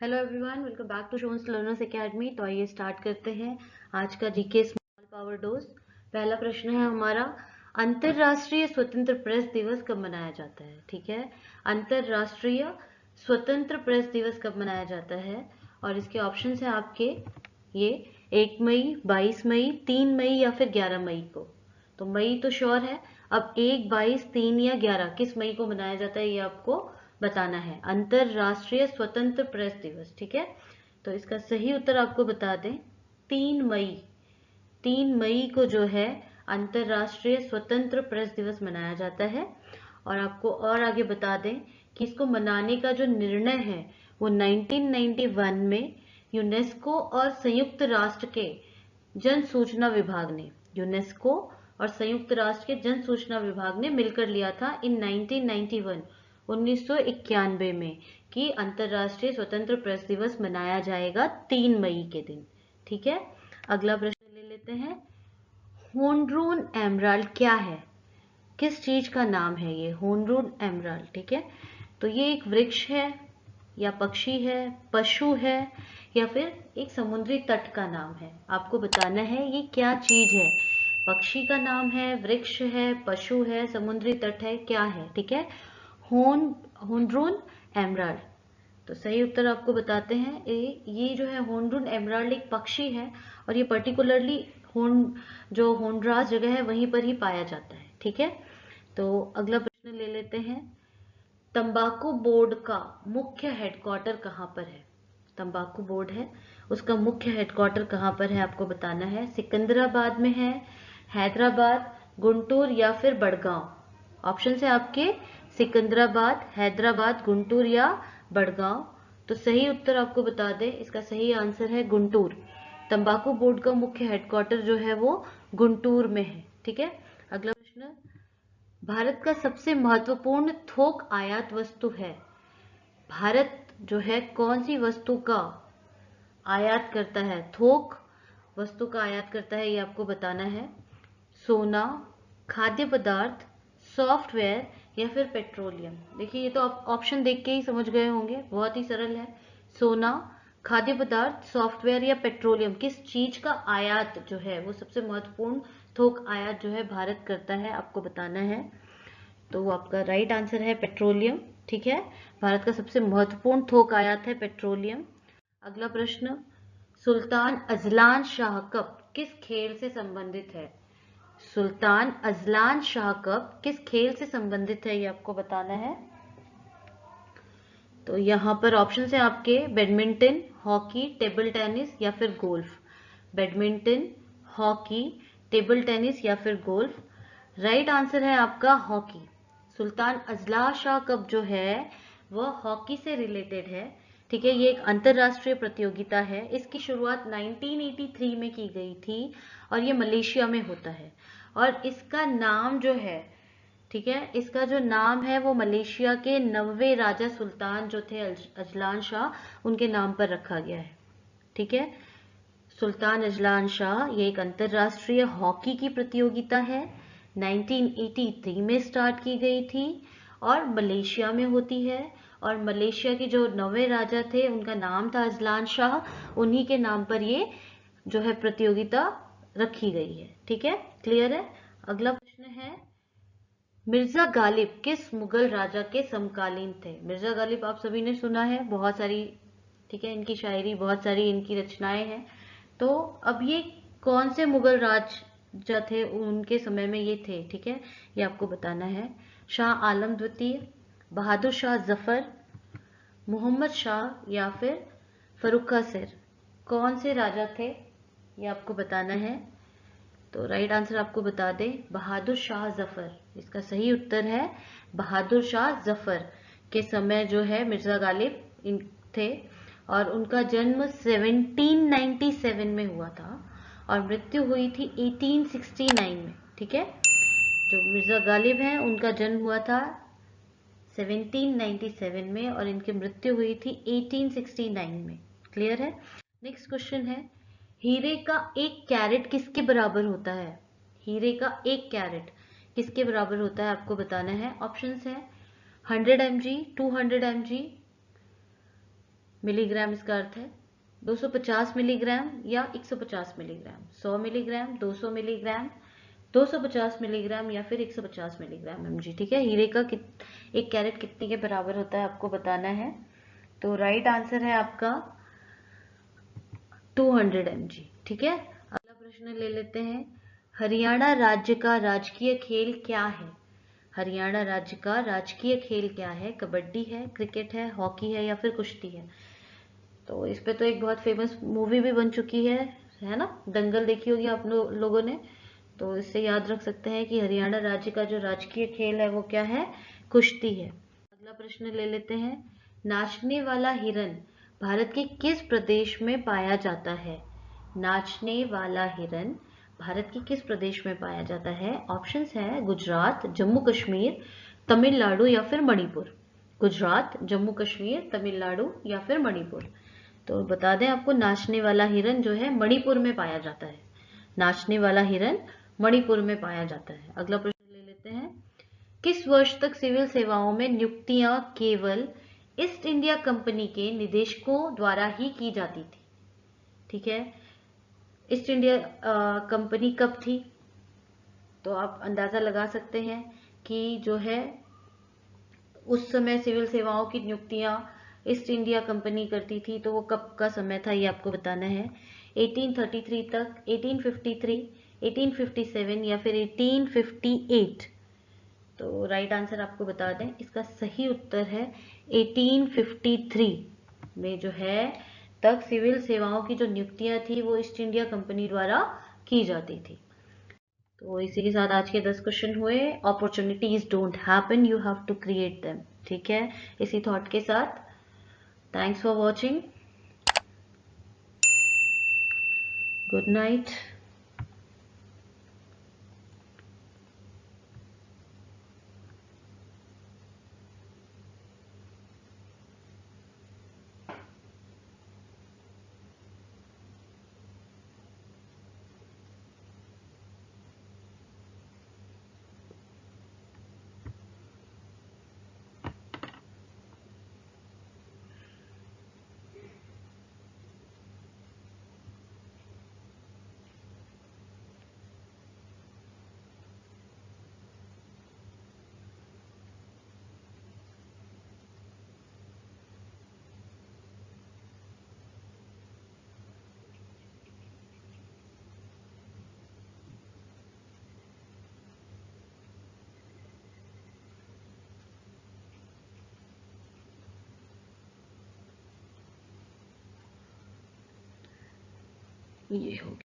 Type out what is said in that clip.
Hello everyone, welcome back to Shaun's learners academy. तो आइए start करते हैं आज का जीके स्मॉल पावर डोज। पहला प्रश्न है हमारा, अंतरराष्ट्रीय स्वतंत्र प्रेस दिवस कब मनाया जाता है? ठीक है, अंतरराष्ट्रीय स्वतंत्र प्रेस दिवस कब मनाया जाता है? और इसके ऑप्शंस हैं आपके ये 1 मई, 22 मई, 3 मई या फिर 11 मई को। तो मई तो श्योर है, अब 1, 22, 3 या 11 किस मई को मनाया जाता है ये आपको बताना है। अंतरराष्ट्रीय स्वतंत्र प्रेस दिवस, ठीक है। तो इसका सही उत्तर आपको बता दें, 3 मई। 3 मई को जो है अंतरराष्ट्रीय स्वतंत्र प्रेस दिवस मनाया जाता है। और आपको और आगे बता दें कि इसको मनाने का जो निर्णय है वो 1991 में यूनेस्को और संयुक्त राष्ट्र के जन सूचना विभाग ने, यूनेस्को और संयुक्त राष्ट्र के जन सूचना विभाग ने मिलकर लिया था इन 1991, 1991 में, कि अंतरराष्ट्रीय स्वतंत्र प्रेस दिवस मनाया जाएगा 3 मई के दिन। ठीक है, अगला प्रश्न ले लेते हैं। होनरून एमराल्ड क्या है? किस चीज का नाम है ये होनरून एमराल्ड? ठीक है, तो ये एक वृक्ष है या पक्षी है, पशु है या फिर एक समुद्री तट का नाम है? आपको बताना है ये क्या चीज है। पक्षी का नाम है, वृक्ष है, पशु है, समुद्री तट है, क्या है? ठीक है, होनरून एमराल्ड। तो सही उत्तर आपको बताते हैं, ये जो है होनरून एमराल्ड एक पक्षी है और ये पर्टिकुलरली जो होंडरास जगह है वहीं पर ही पाया जाता है। ठीक है, तो अगला प्रश्न ले लेते हैं। तंबाकू बोर्ड का मुख्य हेडक्वार्टर कहाँ पर है? तंबाकू बोर्ड है, उसका मुख्य हेडक्वार्टर कहाँ पर है आपको बताना है। सिकंदराबाद में है, हैदराबाद, गुंटूर या फिर बड़गांव? ऑप्शन है आपके सिकंदराबाद, हैदराबाद, गुंटूर या बड़गांव। तो सही उत्तर आपको बता दें, इसका सही आंसर है गुंटूर। तंबाकू बोर्ड का मुख्य हेडक्वार्टर जो है वो गुंटूर में है। ठीक है, अगला प्रश्न, भारत का सबसे महत्वपूर्ण थोक आयात वस्तु है? भारत जो है कौन सी वस्तु का आयात करता है, थोक वस्तु का आयात करता है, ये आपको बताना है। सोना, खाद्य पदार्थ, सॉफ्टवेयर या फिर पेट्रोलियम? देखिए ये तो आप ऑप्शन देख के ही समझ गए होंगे, बहुत ही सरल है। सोना, खाद्य पदार्थ, सॉफ्टवेयर या पेट्रोलियम, किस चीज का आयात जो है वो सबसे महत्वपूर्ण थोक आयात जो है भारत करता है, आपको बताना है। तो वो आपका राइट आंसर है पेट्रोलियम। ठीक है, भारत का सबसे महत्वपूर्ण थोक आयात है पेट्रोलियम। अगला प्रश्न, सुल्तान अजलान शाह कप किस खेल से संबंधित है? सुल्तान अजलान शाह कप किस खेल से संबंधित है ये आपको बताना है। तो यहाँ पर ऑप्शन है आपके बैडमिंटन, हॉकी, टेबल टेनिस या फिर golf. Badminton, hockey, table tennis या फिर गोल्फ। राइट आंसर है आपका हॉकी। सुल्तान अजला शाह कप जो है वह हॉकी से रिलेटेड है। ठीक है, ये एक अंतरराष्ट्रीय प्रतियोगिता है। इसकी शुरुआत 1983 में की गई थी और ये मलेशिया में होता है। और इसका नाम जो है, ठीक है, इसका जो नाम है वो मलेशिया के 9वें राजा सुल्तान जो थे अजलान शाह, उनके नाम पर रखा गया है। ठीक है, सुल्तान अजलान शाह ये एक अंतरराष्ट्रीय हॉकी की प्रतियोगिता है, 1983 में स्टार्ट की गई थी और मलेशिया में होती है। और मलेशिया के जो 9वें राजा थे उनका नाम था अजलान शाह, उन्हीं के नाम पर ये जो है प्रतियोगिता रखी गई है। ठीक है, क्लियर है। अगला प्रश्न है, मिर्जा गालिब किस मुगल राजा के समकालीन थे? मिर्जा गालिब आप सभी ने सुना है, बहुत सारी, ठीक है, इनकी शायरी, बहुत सारी इनकी रचनाएं हैं। तो अब ये कौन से मुगल राजा थे, उनके समय में ये थे? ठीक है, ये आपको बताना है। शाह आलम द्वितीय, बहादुर शाह जफर, मोहम्मद शाह या फिर फरुखा सिर? कौन से राजा थे ये आपको बताना है। तो राइट आंसर आपको बता दें, बहादुर शाह जफर। इसका सही उत्तर है बहादुर शाह जफर के समय जो है मिर्जा गालिब थे और उनका जन्म 1797 में हुआ था और मृत्यु हुई थी 1869 में। ठीक है, जो मिर्जा गालिब हैं उनका जन्म हुआ था 1797 में और इनकी मृत्यु हुई थी 1869 में। क्लियर है। नेक्स्ट क्वेश्चन है, हीरे का 1 कैरेट किसके बराबर होता है? हीरे का 1 कैरेट किसके बराबर होता है आपको बताना है। ऑप्शंस है 100 mg, 200 mg, मिलीग्राम इसका अर्थ है 250 मिलीग्राम या 150 मिलीग्राम, 100 मिलीग्राम, 200 मिलीग्राम, 250 मिलीग्राम या फिर 150 मिलीग्राम mg। ठीक है, हीरे का एक कैरेट कितने के बराबर होता है आपको बताना है। तो राइट आंसर है आपका 200 mg। ठीक है, अगला प्रश्न ले लेते हैं। हरियाणा राज्य का राजकीय खेल क्या है? हरियाणा राज्य का राजकीय खेल क्या है? कबड्डी है, क्रिकेट है, हॉकी है या फिर कुश्ती है? तो इस पे तो एक बहुत फेमस मूवी भी बन चुकी है ना, दंगल देखी होगी आप लोगों ने। तो इससे याद रख सकते हैं कि हरियाणा राज्य का जो राजकीय खेल है वो क्या है? कुश्ती है। अगला प्रश्न ले लेते हैं। नाचने वाला हिरन भारत के किस प्रदेश में पाया जाता है? नाचने वाला हिरन भारत के किस प्रदेश में पाया जाता है? ऑप्शंस है गुजरात, जम्मू कश्मीर, तमिलनाडु या फिर मणिपुर। गुजरात, जम्मू कश्मीर, तमिलनाडु या फिर मणिपुर। तो बता दें आपको, नाचने वाला हिरन जो है मणिपुर में पाया जाता है। नाचने वाला हिरन मणिपुर में पाया जाता है। अगला प्रश्न ले लेते हैं। किस वर्ष तक सिविल सेवाओं में नियुक्तियां केवल ईस्ट इंडिया कंपनी के निदेशकों द्वारा ही की जाती थी? ठीक है, ईस्ट इंडिया कंपनी कब थी? तो आप अंदाजा लगा सकते हैं कि जो है उस समय सिविल सेवाओं की नियुक्तियां ईस्ट इंडिया कंपनी करती थी, तो वो कब का समय था ये आपको बताना है। 1833 तक, 1853, 1857 या फिर 1858। तो राइट आंसर आपको बता दें, इसका सही उत्तर है 1853 में जो है तक सिविल सेवाओं की जो नियुक्तियां थी वो ईस्ट इंडिया कंपनी द्वारा की जाती थी। तो इसी के साथ आज के 10 क्वेश्चन हुए। Opportunities don't happen, you have to create them. ठीक है, इसी थॉट के साथ thanks for watching, good night. ये हो गया।